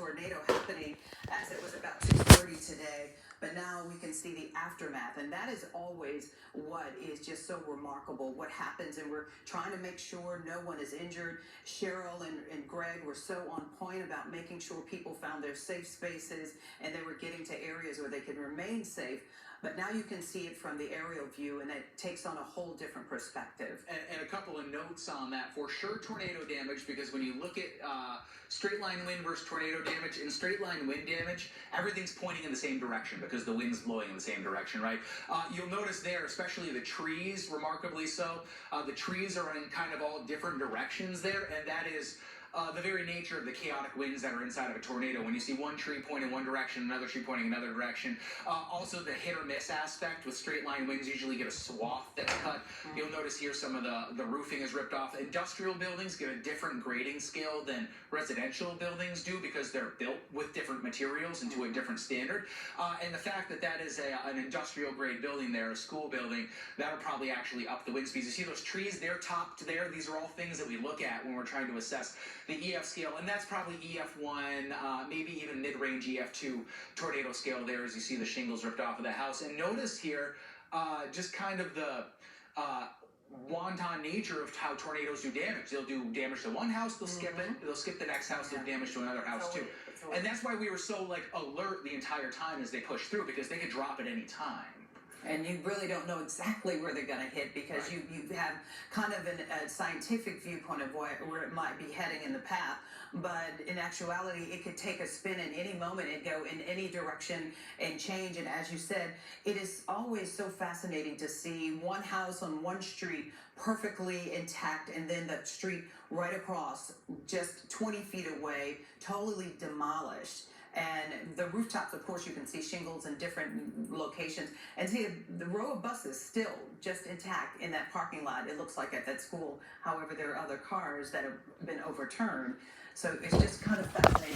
tornado happening as it was about 2:30 today, but now we can see the aftermath, and that is always what is just so remarkable, what happens, and we're trying to make sure no one is injured. Cheryl and Greg were so on point about making sure people found their safe spaces and they were getting to areas where they could remain safe. But now you can see it from the aerial view, and it takes on a whole different perspective. And a couple of notes on that. For sure, tornado damage, because when you look at straight line wind versus tornado damage, in straight line wind damage, everything's pointing in the same direction because the wind's blowing in the same direction, right? You'll notice there, especially the trees, remarkably so, the trees are in kind of all different directions there, and that is the very nature of the chaotic winds that are inside of a tornado. When you see one tree pointing one direction, another tree pointing another direction. Also the hit or miss aspect with straight line winds, usually get a swath that's cut. You'll notice here some of the roofing is ripped off. Industrial buildings get a different grading scale than residential buildings do because they're built with different materials and to a different standard. And the fact that that is an industrial grade building there, a school building, that'll probably actually up the wind speeds. You see those trees, they're topped there. These are all things that we look at when we're trying to assess the EF scale, and that's probably EF1, maybe even mid-range EF2 tornado scale there as you see the shingles ripped off of the house. And notice here just kind of the wanton nature of how tornadoes do damage. They'll do damage to one house, they'll skip it, they'll skip the next house, they'll do damage to another house too. And that's why we were so alert the entire time as they pushed through, because they could drop at any time. And you really don't know exactly where they're going to hit because you have kind of a scientific viewpoint of where it might be heading in the path. But in actuality, it could take a spin in any moment and go in any direction and change. And as you said, it is always so fascinating to see one house on one street perfectly intact, and then the street right across, just 20 feet away, totally demolished. And the rooftops, of course, you can see shingles in different locations. And see the row of buses still just intact in that parking lot. It looks like at that school. However, there are other cars that have been overturned. So it's just kind of fascinating.